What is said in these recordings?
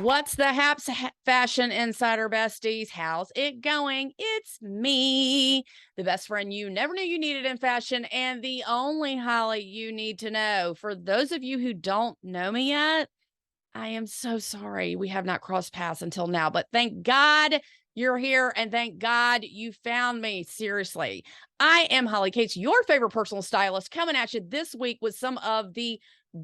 What's the Haps Fashion Insider Besties? How's it going? It's me, the best friend you never knew you needed in fashion, and the only Holly you need to know. For those of you who don't know me yet, I am so sorry we have not crossed paths until now, but thank God you're here and thank God you found me. Seriously, I am Holly Cates, your favorite personal stylist, coming at you this week with some of the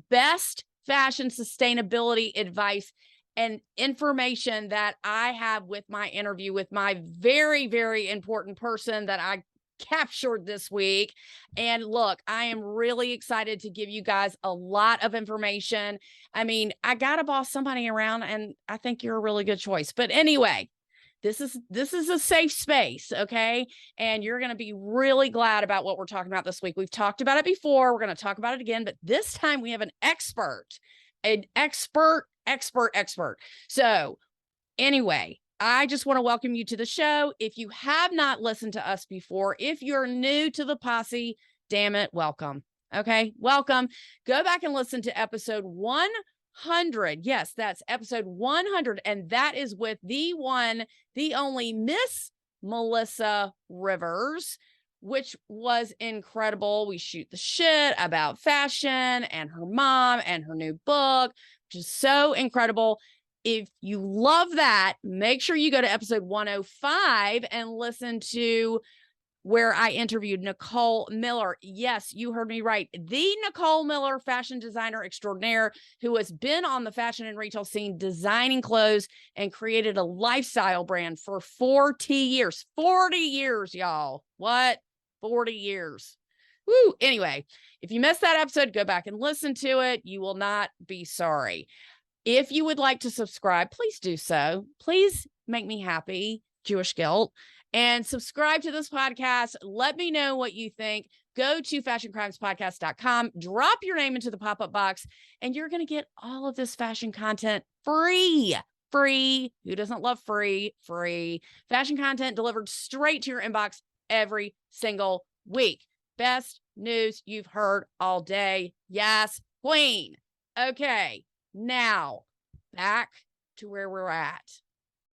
best fashion sustainability advice and information that I have with my interview with my very, very important person that I captured this week. And look, I am really excited to give you guys a lot of information. I mean, I got to boss somebody around, and I think you're a really good choice. But anyway, this is a safe space, okay? And you're going to be really glad about what we're talking about this week. We've talked about it before. We're going to talk about it again, but this time we have an expert. So anyway, I just want to welcome you to the show. If you have not listened to us before, if you're new to the posse, damn it, welcome. Okay, welcome. Go back and listen to episode 100. Yes, that's episode 100. And that is with the one, the only Miss Melissa Rivers, which was incredible. We shoot the shit about fashion and her mom and her new book, which is so incredible. If you love that, make sure you go to episode 105 and listen to where I interviewed Nicole Miller. Yes, you heard me right. The Nicole Miller, fashion designer extraordinaire, who has been on the fashion and retail scene designing clothes and created a lifestyle brand for 40 years. 40 years, y'all. What? 40 years. Woo. Anyway, if you missed that episode, go back and listen to it. You will not be sorry. If you would like to subscribe, please do so. Please make me happy, Jewish guilt, and subscribe to this podcast. Let me know what you think. Go to fashioncrimespodcast.com, drop your name into the pop-up box, and you're going to get all of this fashion content free. Free. Who doesn't love free? Free. Fashion content delivered straight to your inbox every single week. Best news you've heard all day. Yes, queen. Okay. Now, back to where we're at.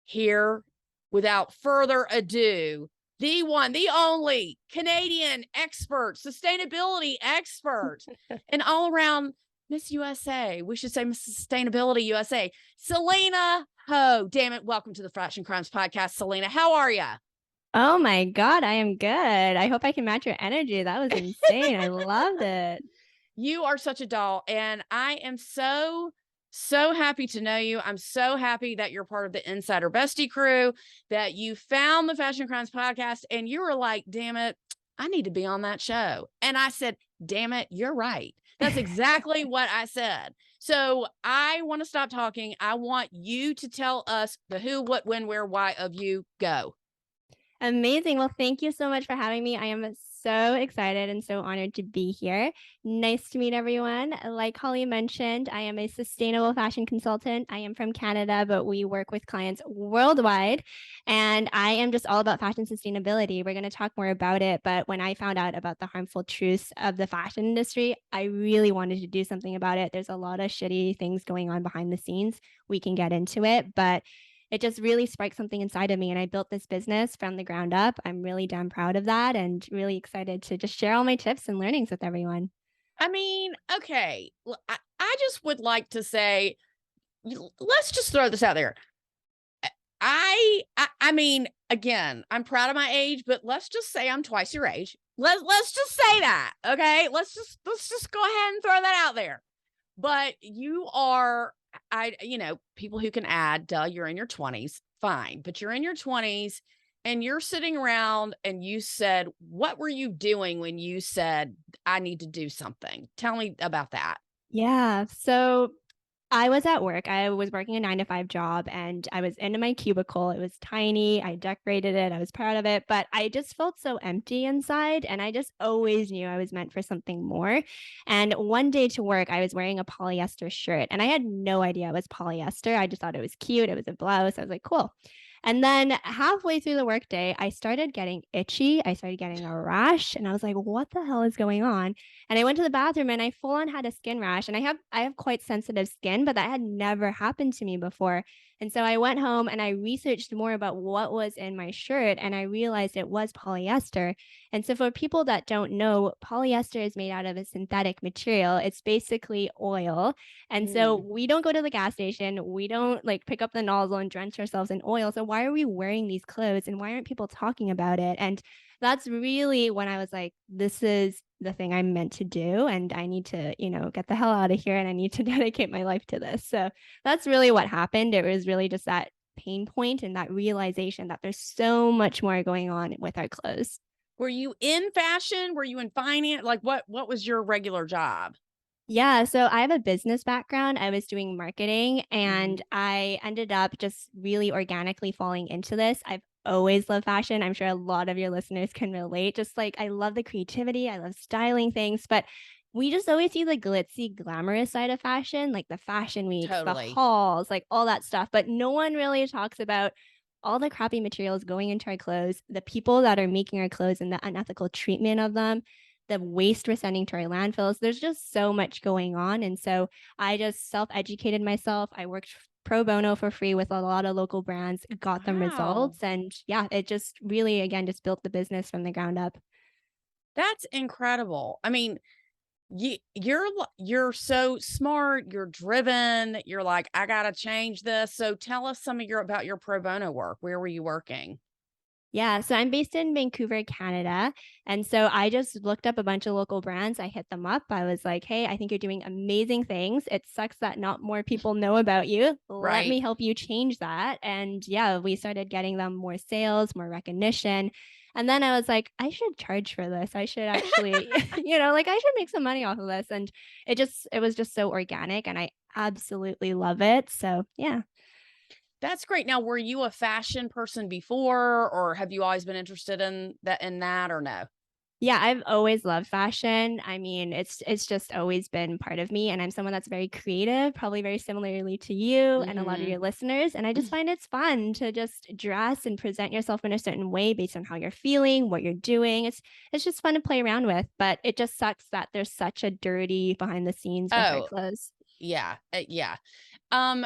Here, without further ado, the one, the only Canadian expert, sustainability expert, and all-around Miss USA. We should say Miss Sustainability USA. Selina Ho. Damn it. Welcome to the Fashion Crimes Podcast, Selina. How are you? Oh my God, I am good. I hope I can match your energy. That was insane. I loved it. You are such a doll, and I am so happy to know you. I'm so happy that you're part of the Insider Bestie crew, that you found the Fashion Crimes Podcast, and you were like, damn it, I need to be on that show. And I said, damn it, you're right. That's exactly what I said. So I want to stop talking. I want you to tell us the who, what, when, where, why of you. Go. Amazing. Well, thank you so much for having me. I am so excited and so honored to be here. Nice to meet everyone. Like Holly mentioned, I am a sustainable fashion consultant. I am from Canada, but we work with clients worldwide. And I am just all about fashion sustainability. We're going to talk more about it. But when I found out about the harmful truths of the fashion industry, I really wanted to do something about it. There's a lot of shitty things going on behind the scenes. We can get into it, but it just really sparked something inside of me. And I built this business from the ground up. I'm really damn proud of that and really excited to just share all my tips and learnings with everyone. I mean, okay. I just would like to say, let's just throw this out there. I mean, again, I'm proud of my age, but let's just say I'm twice your age. Let's just say that. Okay. Let's just go ahead and throw that out there. But you are, people who can add, you're in your 20s, fine, but you're in your 20s and you're sitting around and you said, what were you doing when you said, I need to do something? Tell me about that. Yeah. So I was at work. I was working a 9-to-5 job and I was in my cubicle. It was tiny. I decorated it. I was proud of it, but I just felt so empty inside. And I just always knew I was meant for something more. And one day to work, I was wearing a polyester shirt and I had no idea it was polyester. I just thought it was cute. It was a blouse. I was like, cool. And then halfway through the workday, I started getting itchy. I started getting a rash, and I was like, "What the hell is going on?" And I went to the bathroom, and I full on had a skin rash. And I have quite sensitive skin, but that had never happened to me before. And so I went home and I researched more about what was in my shirt, and I realized it was polyester. And so for people that don't know, polyester is made out of a synthetic material. It's basically oil, and so Mm, we don't go to the gas station. We don't like pick up the nozzle and drench ourselves in oil. So why are we wearing these clothes, and why aren't people talking about it? And that's really when I was like, this is the thing I'm meant to do. And I need to, get the hell out of here, and I need to dedicate my life to this. So that's really what happened. It was really just that pain point and that realization that there's so much more going on with our clothes. were you in fashion? Were you in finance? Like what was your regular job? Yeah, so I have a business background. I was doing marketing, and Mhm. I ended up just really organically falling into this. I've always loved fashion. I'm sure a lot of your listeners can relate. Just like I love the creativity, I love styling things, but we just always see the glitzy, glamorous side of fashion, like the fashion weeks, the Totally. hauls, like all that stuff. But no one really talks about all the crappy materials going into our clothes, the people that are making our clothes and the unethical treatment of them, the waste we're sending to our landfills. There's just so much going on. And so I just self-educated myself. I worked pro bono for free with a lot of local brands, got them Wow. results. And yeah, it just really, again, just built the business from the ground up. That's incredible. I mean, you're so smart, you're driven, you're like, I gotta change this. So tell us some of your about your pro bono work. Where were you working? Yeah, so I'm based in Vancouver, Canada. And so I just looked up a bunch of local brands. I hit them up. I was like, hey, I think you're doing amazing things. It sucks that not more people know about you. Let me Right. help you change that. And yeah, we started getting them more sales, more recognition. And then I was like, I should charge for this. I should actually, like I should make some money off of this. And it was just so organic, and I absolutely love it. So yeah. That's great. Now, were you a fashion person before, or have you always been interested in that or no? Yeah, I've always loved fashion. I mean, it's just always been part of me, and I'm someone that's very creative, probably very similarly to you and a lot of Mhm. your listeners, and I just find it's fun to just dress and present yourself in a certain way based on how you're feeling, what you're doing. It's just fun to play around with, but it just sucks that there's such a dirty behind the scenes with our Oh, clothes. yeah. Yeah. Um,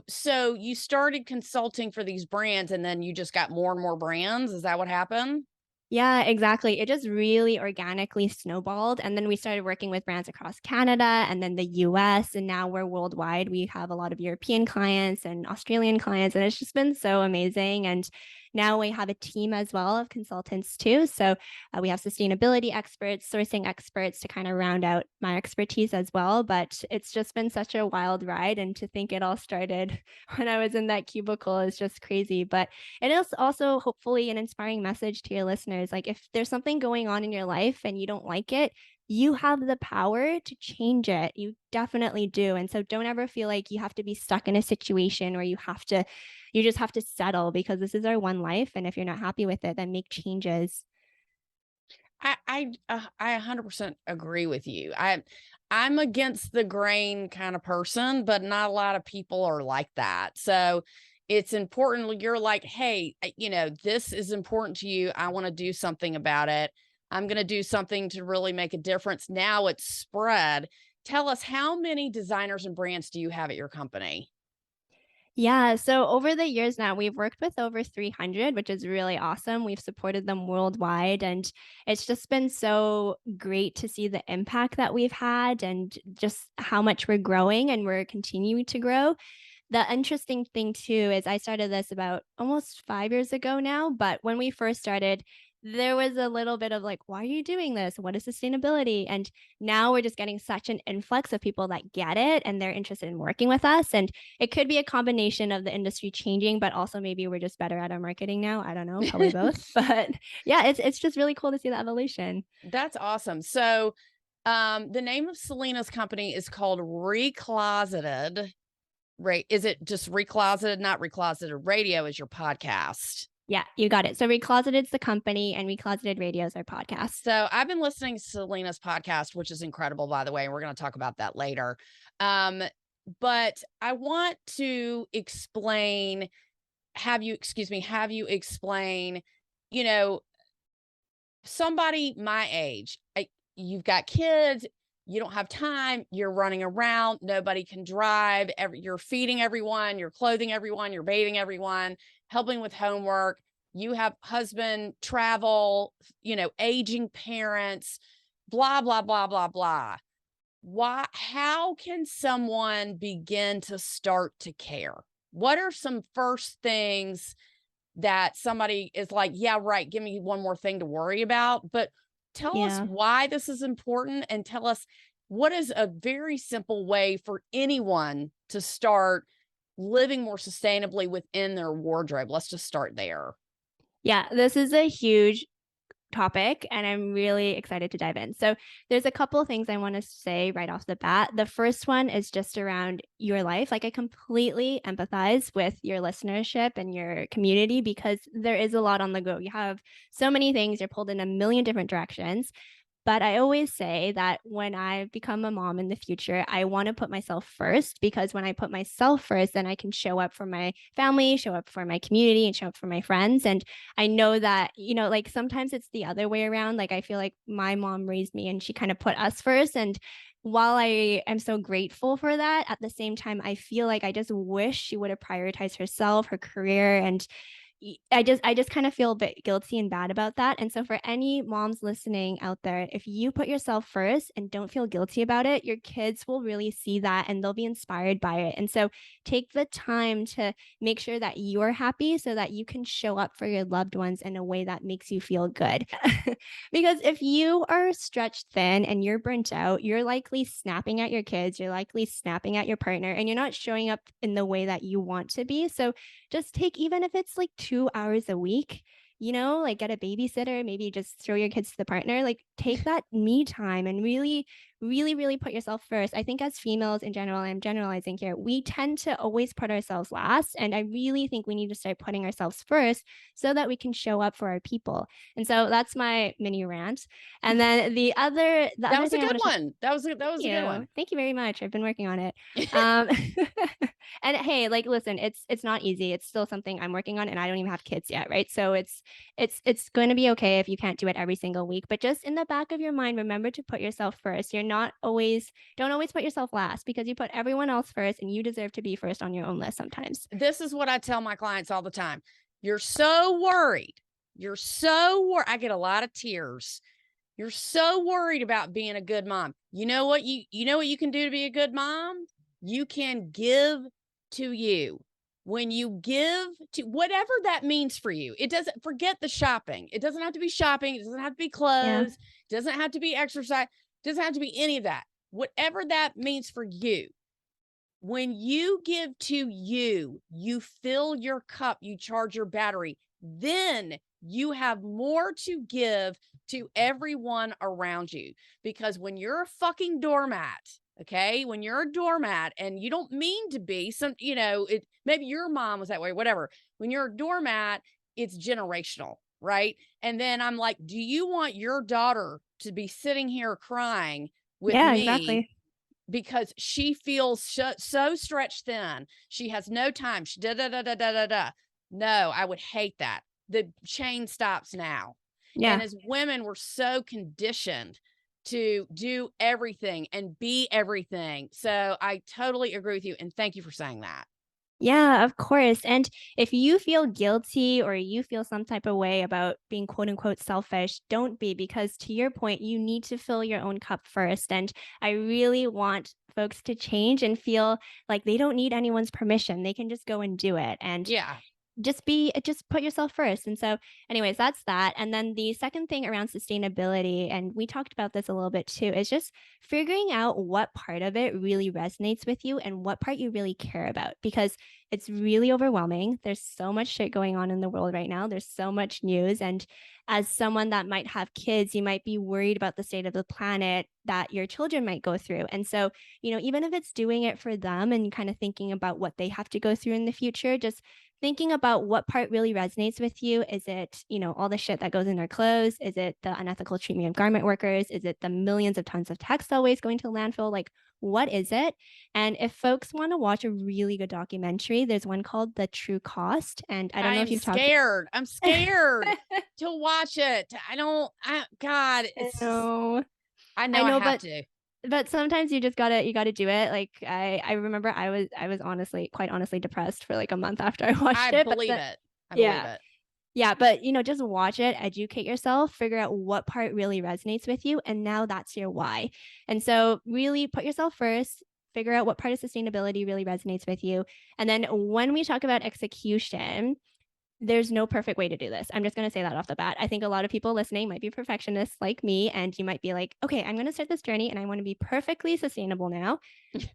so you started consulting for these brands and then you just got more and more brands. Is that what happened? Yeah, exactly. It just really organically snowballed. And then we started working with brands across Canada and then the US. And now we're worldwide. We have a lot of European clients and Australian clients. And it's just been so amazing. And now we have a team as well of consultants too. So we have sustainability experts, sourcing experts to kind of round out my expertise as well. But it's just been such a wild ride. And to think it all started when I was in that cubicle is just crazy. But it is also hopefully an inspiring message to your listeners. Like, if there's something going on in your life and you don't like it, you have the power to change it. You definitely do. And so don't ever feel like you have to be stuck in a situation where you just have to settle, because this is our one life. And if you're not happy with it, then make changes. I 100% agree with you. I'm against the grain kind of person, but not a lot of people are like that. So it's important. You're like, hey, this is important to you. I want to do something about it. I'm going to do something to really make a difference. Now it's spread. Tell us, how many designers and brands do you have at your company? Yeah, so over the years now, we've worked with over 300, which is really awesome. We've supported them worldwide, and it's just been so great to see the impact that we've had and just how much we're growing, and we're continuing to grow. The interesting thing too is I started this about almost 5 years ago now, but when we first started, there was a little bit of like, why are you doing this? What is sustainability? And now we're just getting such an influx of people that get it and they're interested in working with us. And it could be a combination of the industry changing, but also maybe we're just better at our marketing now. I don't know, probably both. But yeah, it's just really cool to see the evolution. That's awesome. So, the name of Selena's company is called Recloseted. Right. Is it just Recloseted, not Recloseted Radio is your podcast? Yeah, you got it. So Recloseted's the company, and Recloseted Radio is our podcast. So I've been listening to Selena's podcast, which is incredible, by the way, and we're going to talk about that later. Um, but I want to explain have you explain, you know, somebody my age, you've got kids, you don't have time, you're running around, nobody can drive, you're feeding everyone, you're clothing everyone, you're bathing everyone, helping with homework, you have husband, travel, aging parents, blah, blah, blah, blah, blah. How can someone begin to start to care? What are some first things that somebody is like, yeah, right, give me one more thing to worry about? But tell us Yeah. why this is important, and tell us what is a very simple way for anyone to start living more sustainably within their wardrobe. Let's just start there. Yeah, this is a huge topic and I'm really excited to dive in. So, there's a couple of things I want to say right off the bat. The first one is just around your life. Like, I completely empathize with your listenership and your community because there is a lot on the go. You have so many things, you're pulled in a million different directions. But I always say that when I become a mom in the future, I want to put myself first, because when I put myself first, then I can show up for my family, show up for my community, and show up for my friends. And I know that, like sometimes it's the other way around. Like I feel like my mom raised me and she kind of put us first. And while I am so grateful for that, at the same time, I feel like I just wish she would have prioritized herself, her career, and I just kind of feel a bit guilty and bad about that. And so for any moms listening out there, if you put yourself first and don't feel guilty about it, your kids will really see that and they'll be inspired by it. And so take the time to make sure that you're happy so that you can show up for your loved ones in a way that makes you feel good. Because if you are stretched thin and you're burnt out, you're likely snapping at your kids, you're likely snapping at your partner, and you're not showing up in the way that you want to be. So just take, even if it's like 2 hours a week, like get a babysitter, maybe just throw your kids to the partner, like take that me time and really, really, really put yourself first. I think as females in general, I'm generalizing here, we tend to always put ourselves last. And I really think we need to start putting ourselves first so that we can show up for our people. And so that's my mini rant. And then the That other was a thing I good want to one. That was a good one. Thank you very much. I've been working on it. Um, and hey, like, listen, it's not easy. It's still something I'm working on, and I don't even have kids yet, right? So it's going to be okay if you can't do it every single week. But just in the back of your mind, remember to put yourself first. Don't always put yourself last, because you put everyone else first, and you deserve to be first on your own list sometimes. This is what I tell my clients all the time. You're so worried. I get a lot of tears. You're so worried about being a good mom. You know what you can do to be a good mom? You can give to you. When you give to whatever that means for you, it doesn't, forget the shopping. It doesn't have to be shopping. It doesn't have to be Yeah. clothes. It doesn't have to be exercise. It doesn't have to be any of that. Whatever that means for you. When you give to you, you fill your cup, you charge your battery, then you have more to give to everyone around you. Because when you're a fucking doormat, okay, when you're a doormat and you don't mean to be, maybe your mom was that way, whatever. When you're a doormat, it's generational, right? And then I'm like, do you want your daughter to be sitting here crying with Yeah, me exactly. because she feels so stretched thin? She has no time. She da da da da da da da. No, I would hate that. The chain stops now. And Yeah. as women, we're so conditioned to do everything and be everything. So I totally agree with you. And thank you for saying that. Yeah, of course. And if you feel guilty or you feel some type of way about being quote unquote selfish, don't be, because to your point, you need to fill your own cup first. And I really want folks to change and feel like they don't need anyone's permission. They can just go and do it. And Yeah. just put yourself first. And so anyways, that's that. And then the second thing around sustainability, and we talked about this a little bit too, is just figuring out what part of it really resonates with you and what part you really care about, because it's really overwhelming. There's so much shit going on in the world right now. There's so much news, and as someone that might have kids, you might be worried about the state of the planet that your children might go through. And so, even if it's doing it for them and kind of thinking about what they have to go through in the future, just thinking about what part really resonates with you. Is it, all the shit that goes in our clothes? Is it the unethical treatment of garment workers? Is it the millions of tons of textile waste going to landfill? Like, what is it? And if folks want to watch a really good documentary, there's one called The True Cost. And I don't I know am if you've talked. scared. I'm scared to watch it. God, I it's, know. I I know I know, have to. but sometimes you gotta do it. Like I remember I was honestly, quite honestly depressed for like a month after I I watched it. But believe then, it. I believe yeah. it. Yeah, but just watch it, educate yourself, figure out what part really resonates with you, and now that's your why. And so really put yourself first, figure out what part of sustainability really resonates with you. And then when we talk about execution, there's no perfect way to do this. I'm just going to say that off the bat. I think a lot of people listening might be perfectionists like me, and you might be like, okay, I'm going to start this journey and I want to be perfectly sustainable now.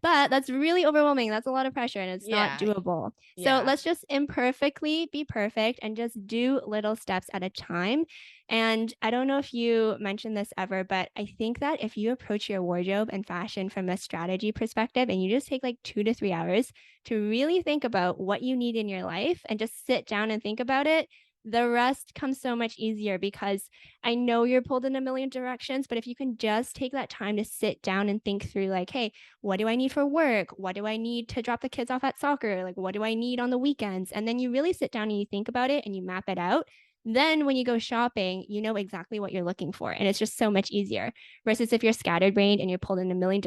But that's really overwhelming. That's a lot of pressure and it's not Yeah. doable. So Yeah. let's just imperfectly be perfect and just do little steps at a time. And I don't know if you mentioned this ever, but I think that if you approach your wardrobe and fashion from a strategy perspective and you just take like 2 to 3 hours to really think about what you need in your life and just sit down and think about it, the rest comes so much easier because I know you're pulled in a million directions, but if you can just take that time to sit down and think through, like, hey, what do I need for work? What do I need to drop the kids off at soccer? Like, what do I need on the weekends? And then you really sit down and you think about it and you map it out. Then when you go shopping, you know exactly what you're looking for. And it's just so much easier versus if you're scatterbrained and you're pulled in a million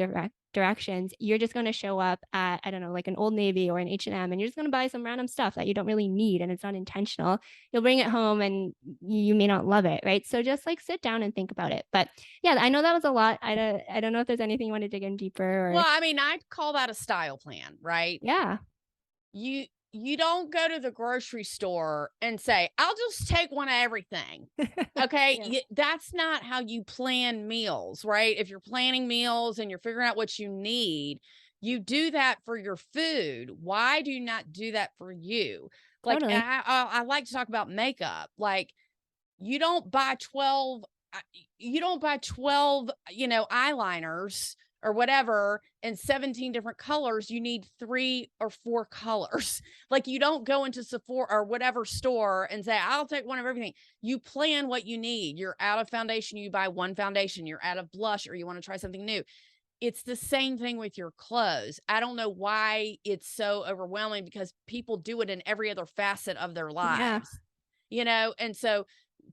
directions, you're just going to show up at, I don't know, like an Old Navy or an H&M, and you're just going to buy some random stuff that you don't really need and it's not intentional. You'll bring it home and you may not love it, right? So just like sit down and think about it. But yeah, I know that was a lot. I don't know if there's anything you want to dig in deeper or. Well, I mean, I'd call that a style plan, right? Yeah. You don't go to the grocery store and say, I'll just take one of everything. Okay. Yeah. That's not how you plan meals, right? If you're planning meals and you're figuring out what you need, you do that for your food. Why do you not do that for you? Like, Totally. I like to talk about makeup. Like, you don't buy 12 you don't buy 12 eyeliners or whatever in 17 different colors. You need 3 or 4 colors. Like, you don't go into Sephora or whatever store and say, I'll take one of everything. You plan what you need. You're out of foundation, you buy one foundation. You're out of blush or you want to try something new. It's the same thing with your clothes. I don't know why it's so overwhelming because people do it in every other facet of their Yeah. lives. And so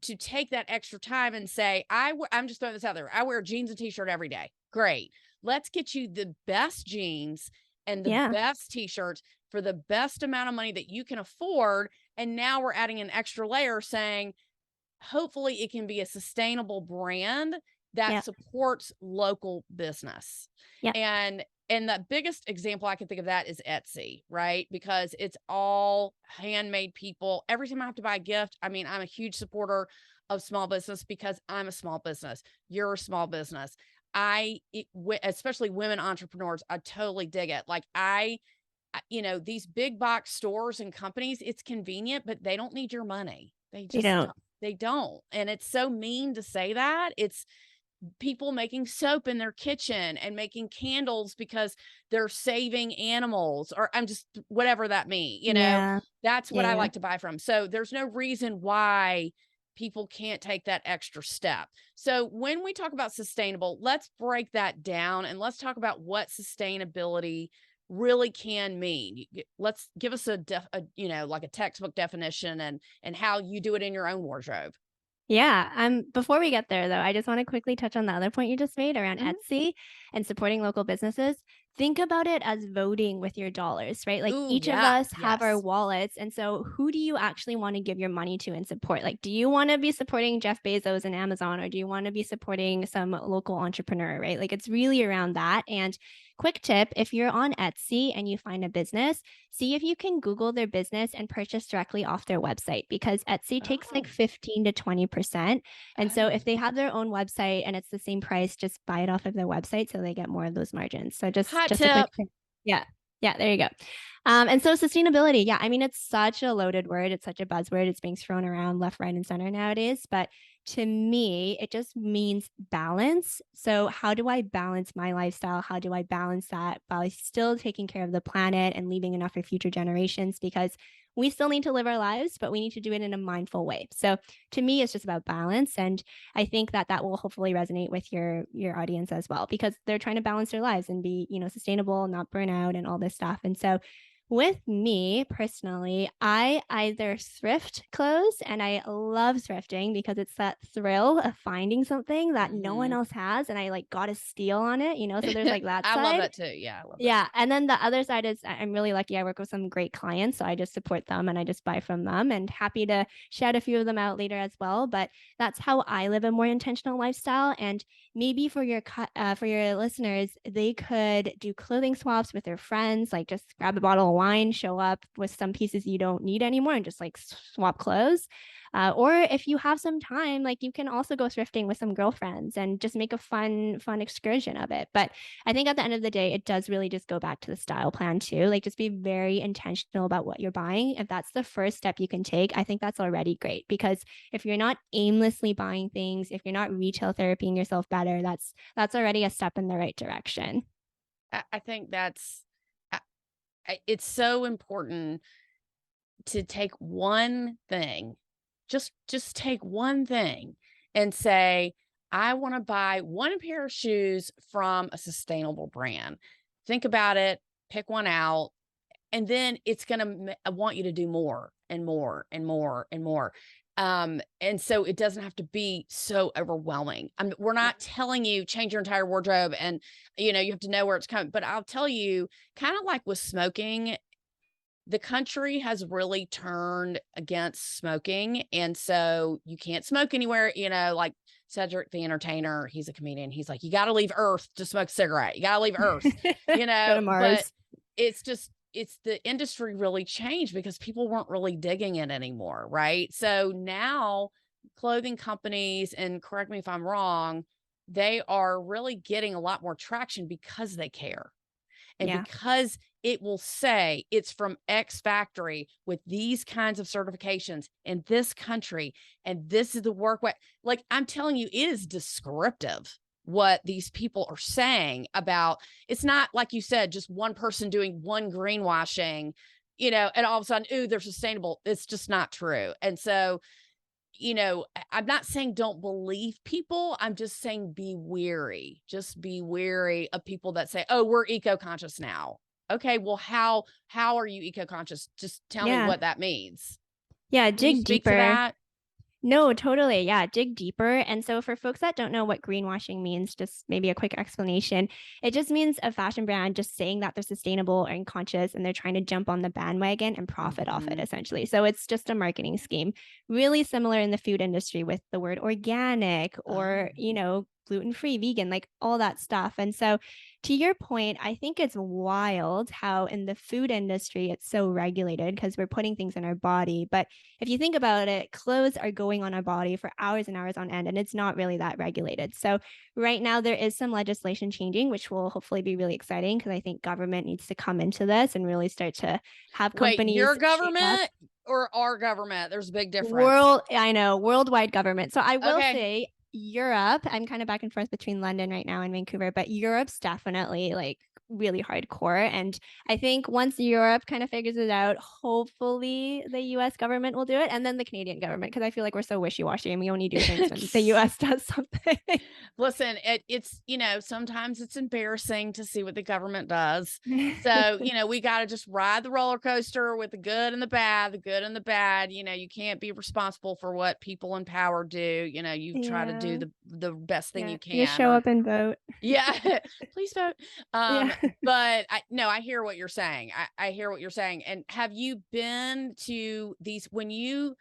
to take that extra time and say, I'm just throwing this out there. I wear jeans and t-shirt every day. Great. Let's get you the best jeans and the Yeah. best t-shirts for the best amount of money that you can afford. And now we're adding an extra layer saying, hopefully it can be a sustainable brand that Yeah. supports local business. Yeah. And the biggest example I can think of that is Etsy, right? Because it's all handmade people. Every time I have to buy a gift, I mean, I'm a huge supporter of small business because I'm a small business. You're a small business. Especially women entrepreneurs, I totally dig it. Like these big box stores and companies, it's convenient, but they don't need your money. You don't. They don't. And it's so mean to say that. It's people making soap in their kitchen and making candles because they're saving animals, or I'm just whatever that means, Yeah. that's what I Yeah. like to buy from. So there's no reason why people can't take that extra step. So when we talk about sustainable, let's break that down and let's talk about what sustainability really can mean. Let's give us like a textbook definition and how you do it in your own wardrobe. Yeah. Before we get there though, I just want to quickly touch on the other point you just made around Mhm. Etsy and supporting local businesses. Think about it as voting with your dollars, right? Like Ooh, each of yeah. us have our Yes. wallets. And so who do you actually want to give your money to and support? Like, do you want to be supporting Jeff Bezos and Amazon, or do you want to be supporting some local entrepreneur, right? Like it's really around that. And quick tip, if you're on Etsy and you find a business, see if you can Google their business and purchase directly off their website because Etsy takes like 15 to 20%. And so if they have their own website and it's the same price, just buy it off of their website so they get more of those margins. So Hot just a quick tip. tip. Yeah. Yeah, there you go. And so sustainability, yeah, I mean, it's such a loaded word. It's such a buzzword. It's being thrown around left, right, and center nowadays. But to me, it just means balance. So how do I balance my lifestyle? How do I balance that while still taking care of the planet and leaving enough for future generations? Because we still need to live our lives, but we need to do it in a mindful way. So to me, it's just about balance. And I think that that will hopefully resonate with your audience as well, because they're trying to balance their lives and be, sustainable, not burn out and all this stuff. And so with me personally, I either thrift clothes, and I love thrifting because it's that thrill of finding something that no one else has, and I like got a steal on it, so there's like that I love side. that too. Yeah, I love that. Yeah, and then the other side is I'm really lucky. I work with some great clients, so I just support them and I just buy from them, and happy to shout a few of them out later as well. But that's how I live a more intentional lifestyle. And maybe for your listeners, they could do clothing swaps with their friends, like just grab a bottle of wine, show up with some pieces you don't need anymore, and just like swap clothes. Or if you have some time, like you can also go thrifting with some girlfriends and just make a fun excursion of it. But I think at the end of the day, it does really just go back to the style plan too. Like just be very intentional about what you're buying. If that's the first step you can take, I think that's already great, because if you're not aimlessly buying things, if you're not retail therapying yourself better, that's already a step in the right direction. I think it's so important to take one thing, just take one thing and say, I want to buy one pair of shoes from a sustainable brand. Think about it, pick one out, and then it's going to I want you to do more and more and more and more. And so it doesn't have to be so overwhelming. We're not telling you change your entire wardrobe and you have to know where it's coming, but I'll tell you, kind of like with smoking, the country has really turned against smoking. And so you can't smoke anywhere, like Cedric the Entertainer, he's a comedian. He's like, you got to leave Earth to smoke a cigarette. You got to leave Earth, Go to but Mars. it's the industry really changed because people weren't really digging it anymore. Right. So now clothing companies, and correct me if I'm wrong, they are really getting a lot more traction because they care. And Yeah. because it will say it's from X factory with these kinds of certifications in this country, and this is the work way. Like I'm telling you, it is descriptive what these people are saying about. It's not like you said, just one person doing one greenwashing, and all of a sudden, ooh, they're sustainable. It's just not true. And so, I'm not saying don't believe people. I'm just saying be wary. Just be wary of people that say, oh, we're eco-conscious now. Okay, well, how are you eco-conscious? Just tell me Yeah. what that means. Yeah. Can you Dig speak to deeper. that? No, totally. Yeah, dig deeper. And so, for folks that don't know what greenwashing means, just maybe a quick explanation. It just means a fashion brand just saying that they're sustainable and conscious, and they're trying to jump on the bandwagon and profit off it, essentially. So, it's just a marketing scheme. Really similar in the food industry with the word organic or, gluten-free, vegan, like all that stuff. And so, to your point, I think it's wild how in the food industry it's so regulated because we're putting things in our body. But if you think about it, clothes are going on our body for hours and hours on end, and it's not really that regulated. So right now there is some legislation changing, which will hopefully be really exciting, because I think government needs to come into this and really start to have Wait, companies your shape up. government or our government? There's a big difference. I know, worldwide government. So I will Okay. say Europe, I'm kind of back and forth between London right now and Vancouver, but Europe's definitely like really hardcore. And I think once Europe kind of figures it out, hopefully the US government will do it. And then the Canadian government, because I feel like we're so wishy-washy and we only do things when the US does something. Listen, it's, sometimes it's embarrassing to see what the government does. So, we got to just ride the roller coaster with the good and the bad, the good and the bad. You can't be responsible for what people in power do. You try to do Yeah. the best thing Yeah. you You can, show or up and vote. yeah, please vote. Yeah. But I hear what you're saying. I hear what you're saying. And have you been to these, when you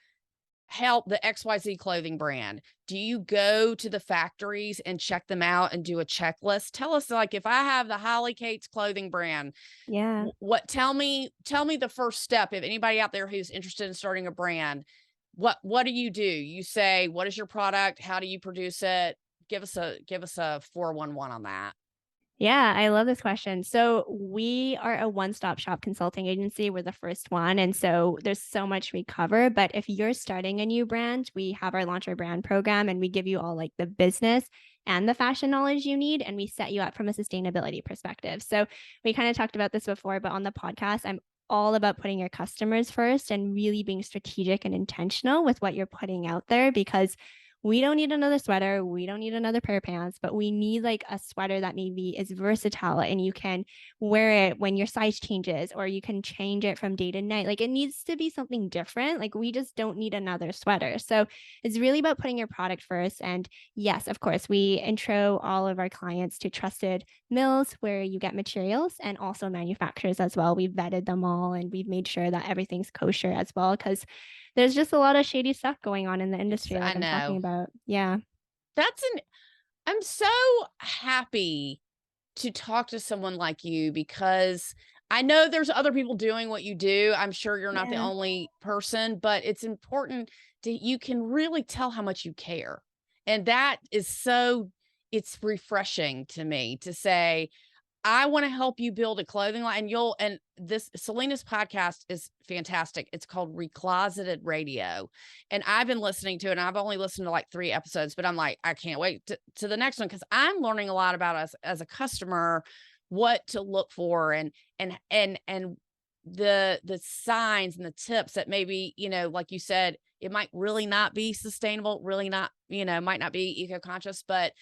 help the XYZ clothing brand, do you go to the factories and check them out and do a checklist? Tell us, like, if I have the Holly Kate's clothing brand, Yeah. tell me the first step. If anybody out there who's interested in starting a brand, what do? You say, what is your product? How do you produce it? Give us a 411 on that. Yeah, I love this question. So we are a one-stop shop consulting agency. We're the first one. And so there's so much we cover. But if you're starting a new brand, we have our Launch Your Brand program and we give you all like the business and the fashion knowledge you need. And we set you up from a sustainability perspective. So we kind of talked about this before, but on the podcast, I'm all about putting your customers first and really being strategic and intentional with what you're putting out there because we don't need another sweater. We don't need another pair of pants, but we need like a sweater that maybe is versatile and you can wear it when your size changes or you can change it from day to night. Like it needs to be something different. Like we just don't need another sweater. So it's really about putting your product first. And yes, of course, we intro all of our clients to trusted mills where you get materials and also manufacturers as well. We've vetted them all and we've made sure that everything's kosher as well because there's just a lot of shady stuff going on in the industry, I like I'm talking know. about. Yeah. I'm so happy to talk to someone like you because I know there's other people doing what you do. I'm sure you're not the Yeah. only person, but it's important that you can really tell how much you care. And that is it's refreshing to me to say, I want to help you build a clothing line. And this Selina's podcast is fantastic. It's called Recloseted Radio. And I've been listening to it and I've only listened to like 3 episodes, but I'm like, I can't wait to the next one because I'm learning a lot about us as a customer, what to look for and the signs and the tips that maybe, like you said, it might really not be sustainable, really not, might not be eco-conscious, but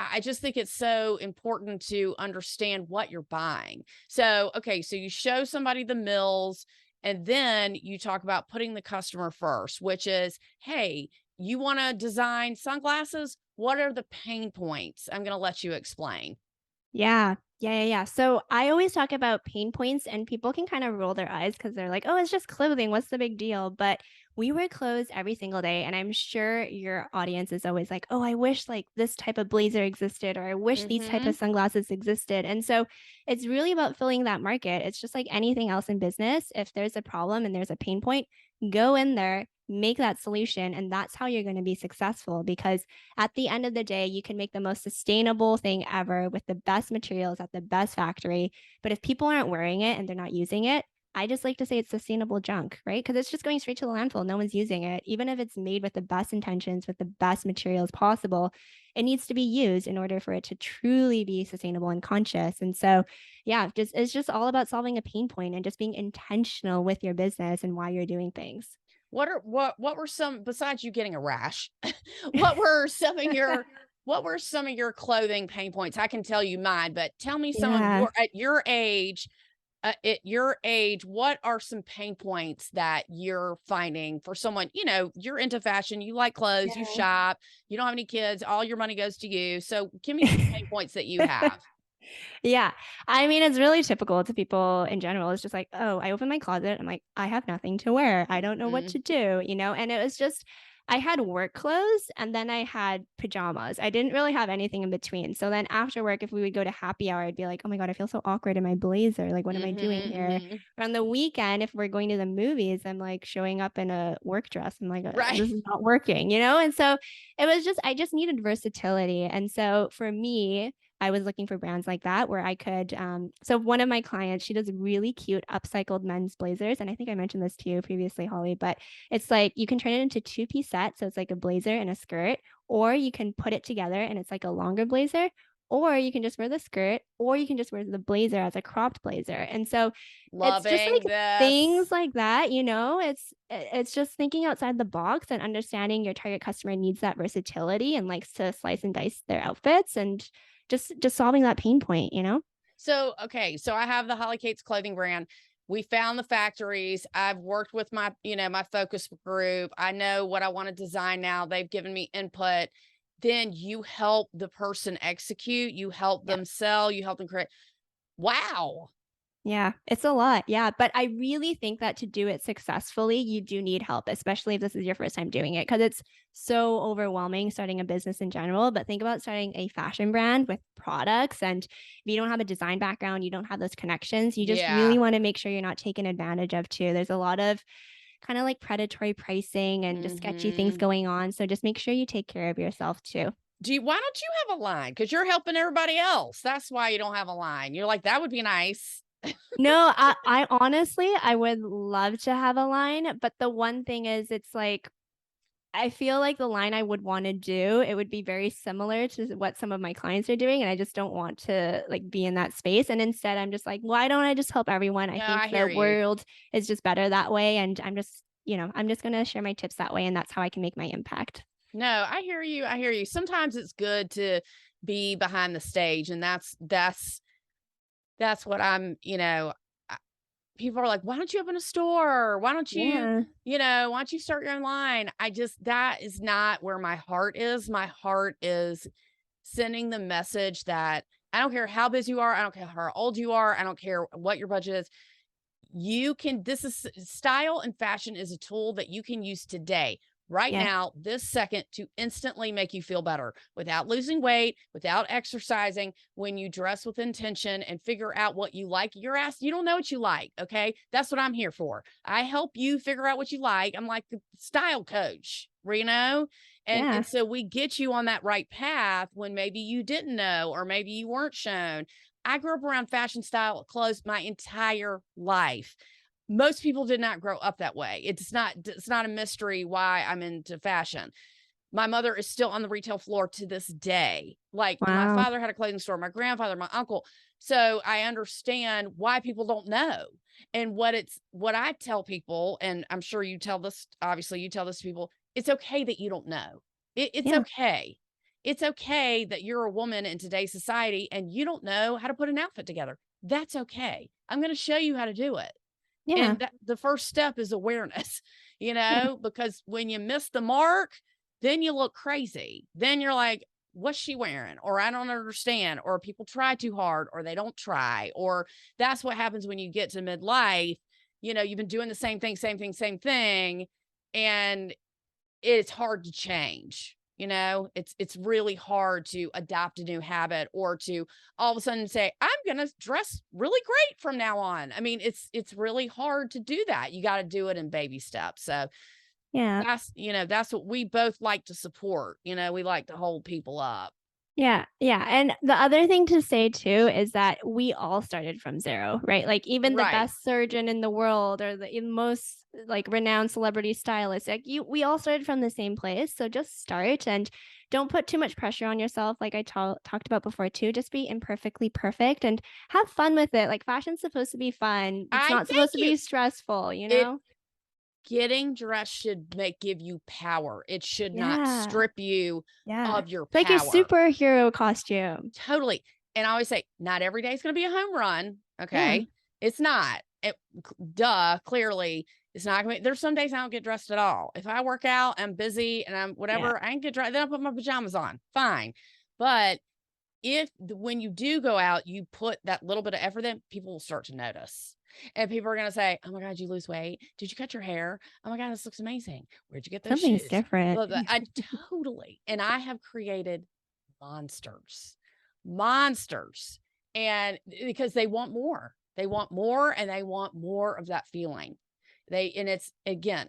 I just think it's so important to understand what you're buying. So, okay, so you show somebody the mills, and then you talk about putting the customer first, which is, hey, you want to design sunglasses? What are the pain points? I'm going to let you explain. Yeah. Yeah. So I always talk about pain points and people can kind of roll their eyes because they're like, oh, it's just clothing. What's the big deal? But we wear clothes every single day. And I'm sure your audience is always like, oh, I wish like this type of blazer existed, or I wish these type Mm-hmm. of sunglasses existed. And so it's really about filling that market. It's just like anything else in business. If there's a problem and there's a pain point, go in there, make that solution. And that's how you're going to be successful because at the end of the day, you can make the most sustainable thing ever with the best materials at the best factory. But if people aren't wearing it and they're not using it, I just like to say it's sustainable junk, right? Because it's just going straight to the landfill. No one's using it. Even if it's made with the best intentions, with the best materials possible, it needs to be used in order for it to truly be sustainable and conscious. And so, yeah, just it's just all about solving a pain point and just being intentional with your business and why you're doing things. What were some, besides you getting a rash, what were some of your clothing pain points? I can tell you mine, but tell me some of Yeah. at your age, what are some pain points that you're finding for someone, you're into fashion, you like clothes, you shop, you don't have any kids, all your money goes to you. So give me some pain points that you have. Yeah. I mean, it's really typical to people in general. It's just like, oh, I open my closet. I'm like, I have nothing to wear. I don't know what Mhm. to do, you know? And it was just, I had work clothes and then I had pajamas. I didn't really have anything in between. So then after work, if we would go to happy hour, I'd be like, oh my God, I feel so awkward in my blazer. Like, what am I doing Mhm. here? Mhm. Or on the weekend, if we're going to the movies, I'm like showing up in a work dress. I'm like, Right. this is not working, you know? And so it was just, I just needed versatility. And so for me, I was looking for brands like that where I could. So one of my clients, she does really cute upcycled men's blazers, and I think I mentioned this to you previously, Holly. But it's like you can turn it into two-piece set, so it's like a blazer and a skirt, or you can put it together and it's like a longer blazer, or you can just wear the skirt, or you can just wear the blazer as a cropped blazer. And so it's just Loving like things this. like that, you know. It's just thinking outside the box and understanding your target customer needs that versatility and likes to slice and dice their outfits and just solving that pain point, you know? So, okay, so I have the Holly Kate's clothing brand. We found the factories. I've worked with my focus group. I know what I want to design now. They've given me input. Then you help the person execute, you help Yeah. them sell, you help them create. Wow. Yeah, it's a lot. Yeah, but I really think that to do it successfully, you do need help, especially if this is your first time doing it, because it's so overwhelming starting a business in general. But think about starting a fashion brand with products. And if you don't have a design background, you don't have those connections, you just really Yeah. want to make sure you're not taken advantage of too. There's a lot of kind of like predatory pricing and just sketchy things Mhm. going on. So just make sure you take care of yourself too. why don't you have a line? Because you're helping everybody else. That's why you don't have a line. You're like, that would be nice. No, I honestly, I would love to have a line, but the one thing is, it's like, I feel like the line I would want to do, it would be very similar to what some of my clients are doing, and I just don't want to like be in that space. And instead, I'm just like, why don't I just help everyone? I No, think I the hear you. world is just better that way, and I'm just, I'm just gonna share my tips that way, and that's how I can make my impact. No, I hear you. I hear you. Sometimes it's good to be behind the stage, and that's what I'm, people are like, why don't you open a store? Why don't you, Yeah, why don't you start your own line? That is not where my heart is. My heart is sending the message that I don't care how busy you are. I don't care how old you are. I don't care what your budget is. This is style, and fashion is a tool that you can use today, right yeah, now, this second, to instantly make you feel better without losing weight, without exercising. When you dress with intention and figure out what you like, you don't know what you like. Okay. That's what I'm here for. I help you figure out what you like. I'm like the style coach, and yeah, so we get you on that right path when maybe you didn't know, or maybe you weren't shown. I grew up around fashion style clothes my entire life. Most people did not grow up that way. It's not a mystery why I'm into fashion. My mother is still on the retail floor to this day. Like, my wow, father had a clothing store, my grandfather, my uncle. So I understand why people don't know. And what I tell people, and I'm sure you tell this, obviously you tell this to people, it's okay that you don't know. It's yeah, okay. It's okay that you're a woman in today's society and you don't know how to put an outfit together. That's okay. I'm going to show you how to do it. yeah, And the first step is awareness, yeah, because when you miss the mark, then you look crazy. Then you're like, what's she wearing? Or I don't understand. Or people try too hard, or they don't try. Or that's what happens when you get to midlife. You've been doing the same thing, same thing, same thing. And it's hard to change. It's really hard to adopt a new habit, or to all of a sudden say, I'm going to dress really great from now on. I mean, it's really hard to do that. You got to do it in baby steps. So yeah. that's what we both like to support. We like to hold people up. Yeah, yeah, and the other thing to say too is that we all started from zero, right? Like, even the Right. best surgeon in the world, or the most like renowned celebrity stylist, like we all started from the same place. So just start, and don't put too much pressure on yourself. Like I talked about before too, just be imperfectly perfect and have fun with it. Like, fashion's supposed to be fun. It's I not thank supposed to you. be stressful, It Getting dressed should give you power. It should not Yeah, strip you yeah. of your It's like your power. superhero costume. Totally. And I always say, not every day is going to be a home run. Yeah, Okay. It's not. Duh. Clearly, it's not going to be. There's some days I don't get dressed at all. If I work out, I'm busy and I'm yeah. whatever, I ain't get dressed. Then I put my pajamas on. Fine. But when you do go out, you put that little bit of effort in, people will start to notice. And people are going to say, oh my God, you lose weight? Did you cut your hair? Oh my God, this looks amazing. Where'd you get those Something's shoes? different. Blah, blah. I totally. And I have created monsters, monsters. And because they want more, and they want more of that feeling. And it's, again,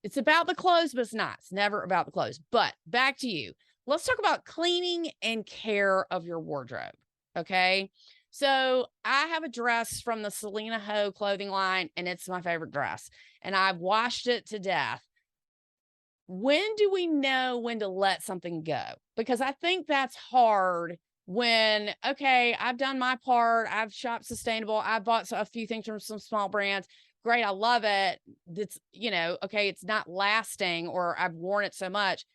it's about the clothes, but it's not. It's never about the clothes. But back to you. Let's talk about cleaning and care of your wardrobe. Okay. So I have a dress from the Selina Ho clothing line, and it's my favorite dress. And I've washed it to death. When do we know when to let something go? Because I think that's hard when, okay, I've done my part. I've shopped sustainable. I've bought a few things from some small brands. Great. I love it. That's, okay, it's not lasting, or I've worn it so much.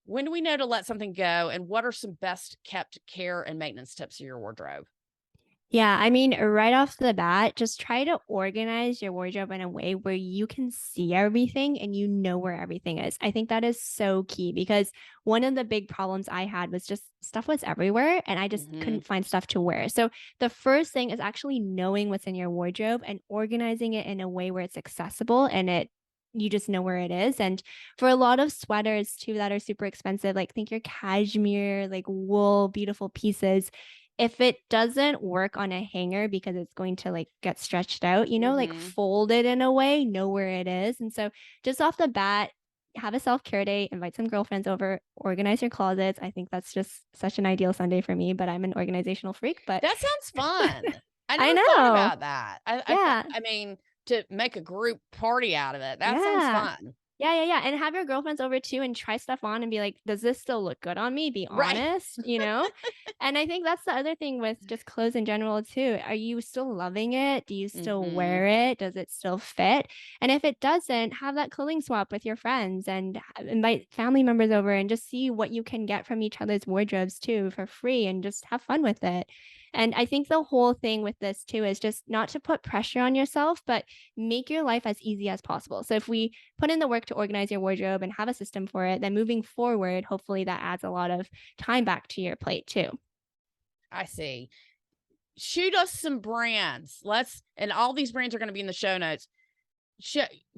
When do we know to let something go? And what are some best kept care and maintenance tips of your wardrobe? Yeah, I mean, right off the bat, just try to organize your wardrobe in a way where you can see everything and you know where everything is. I think that is so key, because one of the big problems I had was just stuff was everywhere and I just Mm-hmm. couldn't find stuff to wear. So the first thing is actually knowing what's in your wardrobe and organizing it in a way where it's accessible and you just know where it is. And for a lot of sweaters too that are super expensive, like think your cashmere, like wool, beautiful pieces, if it doesn't work on a hanger because it's going to like get stretched out, like Mm-hmm. fold it in a way, know where it is. And so just off the bat, have a self-care day, invite some girlfriends over, organize your closets. I think that's just such an ideal Sunday for me, but I'm an organizational freak, but That sounds fun. I I never thought know. about that. Yeah. I mean, to make a group party out of it. That sounds Yeah. fun. Yeah. And have your girlfriends over too and try stuff on and be like, does this still look good on me? Be Right. honest, you know? And I think that's the other thing with just clothes in general too. Are you still loving it? Do you still Mhm. wear it? Does it still fit? And if it doesn't, have that clothing swap with your friends and invite family members over and just see what you can get from each other's wardrobes too for free and just have fun with it. And I think the whole thing with this too is just not to put pressure on yourself, but make your life as easy as possible. So if we put in the work to organize your wardrobe and have a system for it, then moving forward, hopefully that adds a lot of time back to your plate too. I see. Shoot us some brands. And all these brands are going to be in the show notes.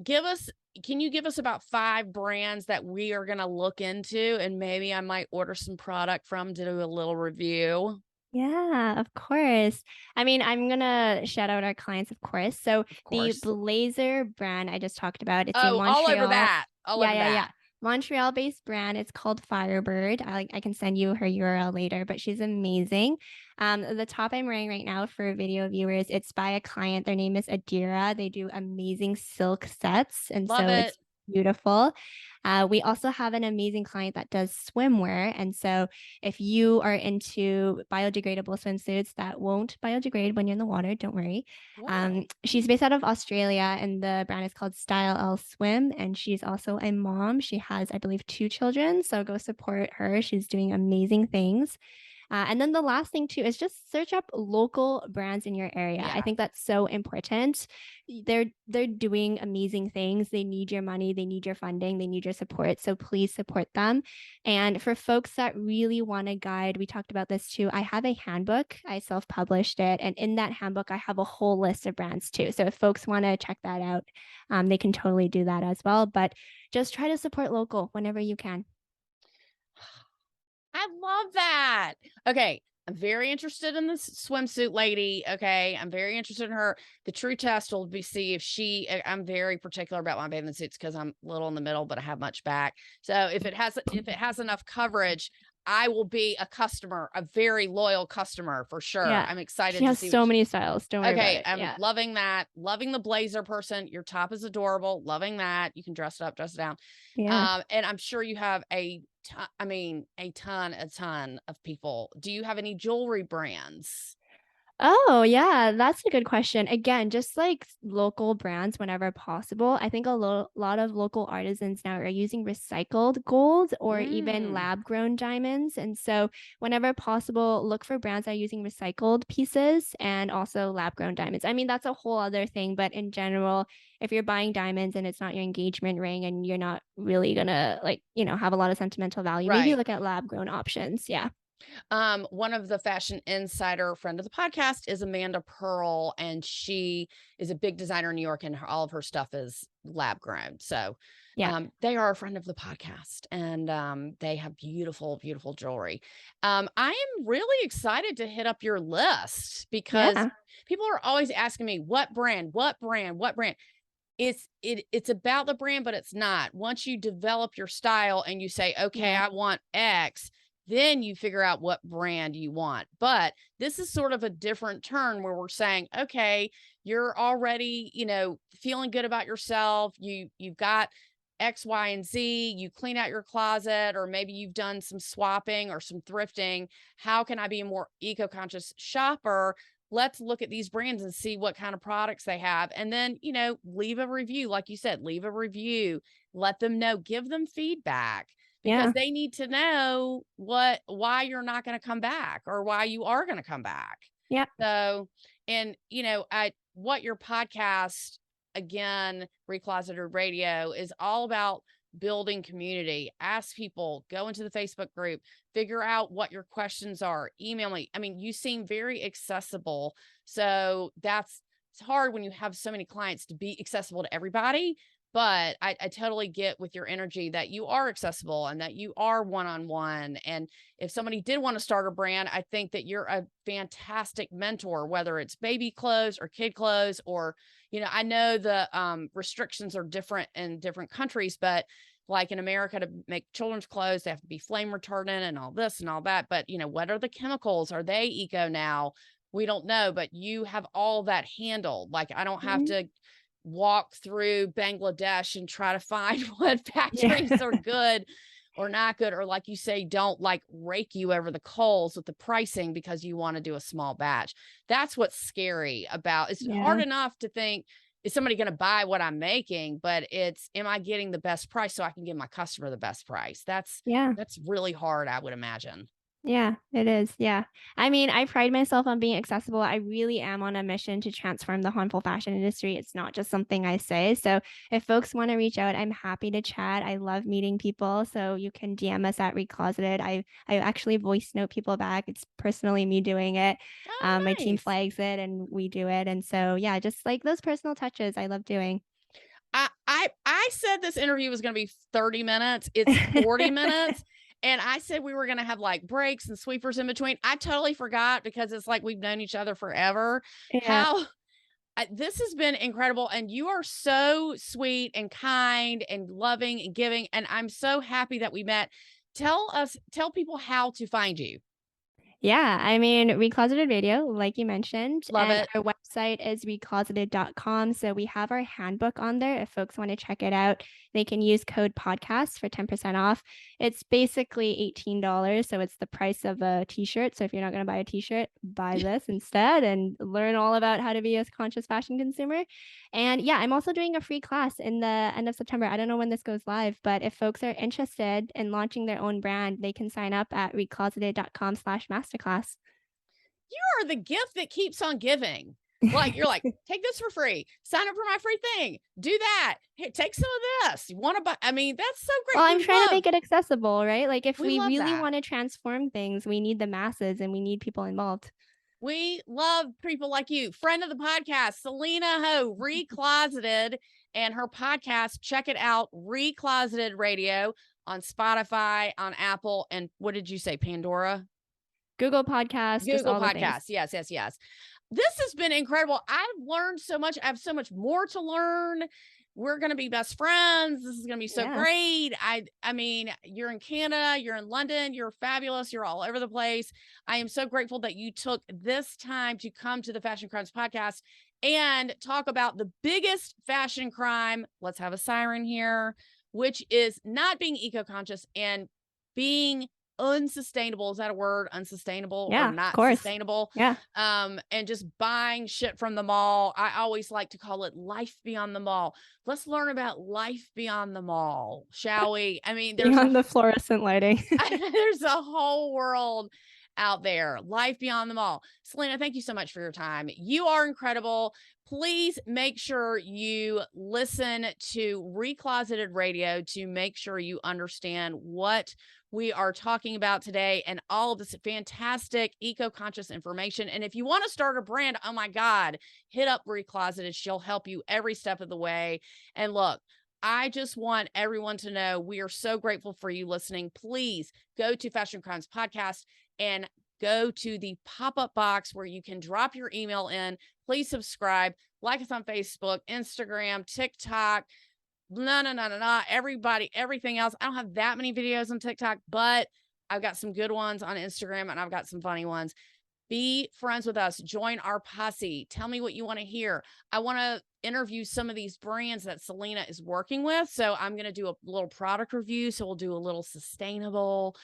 Give us, can you give us about 5 brands that we are going to look into and maybe I might order some product from to do a little review? Yeah, of course. I mean, I'm gonna shout out our clients, of course. So Of the course. blazer brand I just talked about, it's a Oh, all over Montreal. that. All over Yeah. that. Montreal-based brand. It's called Firebird. I can send you her URL later, but she's amazing. The top I'm wearing right now for video viewers, it's by a client. Their name is Adira. They do amazing silk sets, and Love so it. it's beautiful. We also have an amazing client that does swimwear, and so if you are into biodegradable swimsuits that won't biodegrade when you're in the water, don't worry. Whoa. She's based out of Australia, and the brand is called Style L Swim. And she's also a mom. She has, I believe, 2 children. So go support her. She's doing amazing things. And then the last thing too is just search up local brands in your area. I Yeah. think that's so important. They're doing amazing things. They need your money, they need your funding, they need your support. So please support them. And for folks that really want a guide, we talked about this too. I have a handbook. I self-published it, and in that handbook, I have a whole list of brands too. So if folks want to check that out, they can totally do that as well. But just try to support local whenever you can. I love that. Okay. I'm very interested in this swimsuit lady. Okay. I'm very interested in her. The true test will be see if I'm very particular about my bathing suits because I'm a little in the middle, but I have much back. So if it has enough coverage, I will be a customer, a very loyal customer for sure. Yeah. I'm excited She to has see so many styles. Don't worry about okay, it. I'm Yeah. loving that. Loving the blazer person. Your top is adorable. Loving that. You can dress it up, dress it down. Yeah. And I'm sure you have a ton of people. Do you have any jewelry brands? Oh, yeah, that's a good question. Again, just like local brands whenever possible. I think a lot of local artisans now are using recycled gold or even Mm, lab-grown diamonds. And so, whenever possible, look for brands that are using recycled pieces and also lab-grown diamonds. I mean, that's a whole other thing, but in general, if you're buying diamonds and it's not your engagement ring and you're not really gonna like, have a lot of sentimental value, maybe right. look at lab-grown options. Yeah. One of the fashion insider friend of the podcast is Amanda Pearl, and she is a big designer in New York, and all of her stuff is lab grown. So, Yeah. they are a friend of the podcast, and they have beautiful, beautiful jewelry. I am really excited to hit up your list because Yeah. people are always asking me what brand, what brand, what brand. It's about the brand, but it's not. Once you develop your style and you say, okay, Yeah. I want X, then you figure out what brand you want. But this is sort of a different turn where we're saying, okay, you're already, feeling good about yourself. You've got X, Y, and Z. You clean out your closet, or maybe you've done some swapping or some thrifting. How can I be a more eco-conscious shopper? Let's look at these brands and see what kind of products they have. And then, leave a review. Like you said, leave a review, let them know, give them feedback because Yeah. they need to know why you're not going to come back or why you are going to come back. Yeah. So, and what your podcast, again, Recloseted Radio, is all about building community. Ask people, go into the Facebook group, figure out what your questions are, email me. I mean, you seem very accessible. So it's hard when you have so many clients to be accessible to everybody. But I totally get with your energy that you are accessible and that you are one-on-one. And if somebody did want to start a brand, I think that you're a fantastic mentor, whether it's baby clothes or kid clothes, or, I know the restrictions are different in different countries, but like in America to make children's clothes, they have to be flame retardant and all this and all that. But, you know, what are the chemicals? Are they eco now? We don't know, but you have all that handled. Like, I don't have to walk through Bangladesh and try to find what factories are good or not good, or like you say, don't like rake you over the coals with the pricing because you want to do a small batch. That's what's scary about. It's hard enough to think, is somebody going to buy what I'm making? But it's, am I getting the best price so I can give my customer the best price? That's really hard, I would imagine. Yeah, it is. Yeah. I mean, I pride myself on being accessible. I really am on a mission to transform the harmful fashion industry. It's not just something I say. So if folks want to reach out, I'm happy to chat. I love meeting people. So you can DM us at Recloseted. I actually voice note people back. It's personally me doing it. Oh, my team nice. flags it and we do it. And so, yeah, just like those personal touches I love doing. I said this interview was going to be 30 minutes. It's 40 minutes. And I said we were going to have like breaks and sweepers in between. I totally forgot because it's like we've known each other forever. Yeah. This has been incredible. And you are so sweet and kind and loving and giving. And I'm so happy that we met. Tell people how to find you. Yeah, I mean, Recloseted Radio, like you mentioned. Love and it. Our website is recloseted.com. So we have our handbook on there. If folks want to check it out, they can use code podcast for 10% off. It's basically $18. So it's the price of a t-shirt. So if you're not going to buy a t-shirt, buy this instead and learn all about how to be a conscious fashion consumer. And yeah, I'm also doing a free class in the end of September. I don't know when this goes live, but if folks are interested in launching their own brand, they can sign up at recloseted.com/masterclass. You are the gift that keeps on giving. Like, you're like, take this for free, sign up for my free thing, do that. Hey, take some of this. You want to buy? I mean, that's so great. Well, I'm trying to make it accessible, right? Like if we really that. want to transform things, we need the masses and we need people involved. We love people like you. Friend of the podcast, Selina Ho, Recloseted, and her podcast. Check it out, Recloseted Radio, on Spotify, on Apple, and what did you say, Pandora? Google Podcasts. Google Podcasts. Yes. This has been incredible. I've learned so much. I have so much more to learn. We're going to be best friends. This is going to be so great. I mean, you're in Canada, you're in London, you're fabulous. You're all over the place. I am so grateful that you took this time to come to the Fashion Crimes podcast and talk about the biggest fashion crime. Let's have a siren here, which is not being eco-conscious and being unsustainable. Is that a word? Unsustainable or not sustainable? Yeah. And just buying shit from the mall. I always like to call it life beyond the mall. Let's learn about life beyond the mall, shall we? I mean, there's beyond the fluorescent lighting. there's a whole world out there, life beyond the mall. Selina, thank you so much for your time. You are incredible. Please make sure you listen to Recloseted Radio to make sure you understand what we are talking about today and all of this fantastic eco-conscious information. And if you want to start a brand, oh my God, hit up Recloseted. She'll help you every step of the way. And look, I just want everyone to know we are so grateful for you listening. Please go to Fashion Crimes Podcast and go to the pop-up box where you can drop your email in. Please subscribe, like us on Facebook, Instagram, TikTok, everybody, everything else. I don't have that many videos on TikTok, but I've got some good ones on Instagram and I've got some funny ones. Be friends with us. Join our posse. Tell me what you want to hear. I want to interview some of these brands that Selina is working with. So I'm going to do a little product review. So we'll do a little sustainable,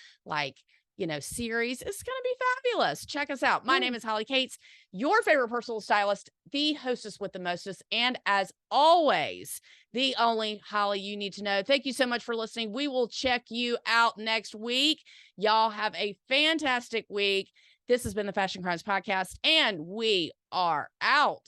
series. It's going to be fabulous. Check us out. My name is Holly Cates, your favorite personal stylist, the hostess with the mostest, and as always, the only Holly you need to know. Thank you so much for listening. We will check you out next week. Y'all have a fantastic week. This has been the Fashion Crimes Podcast, and we are out.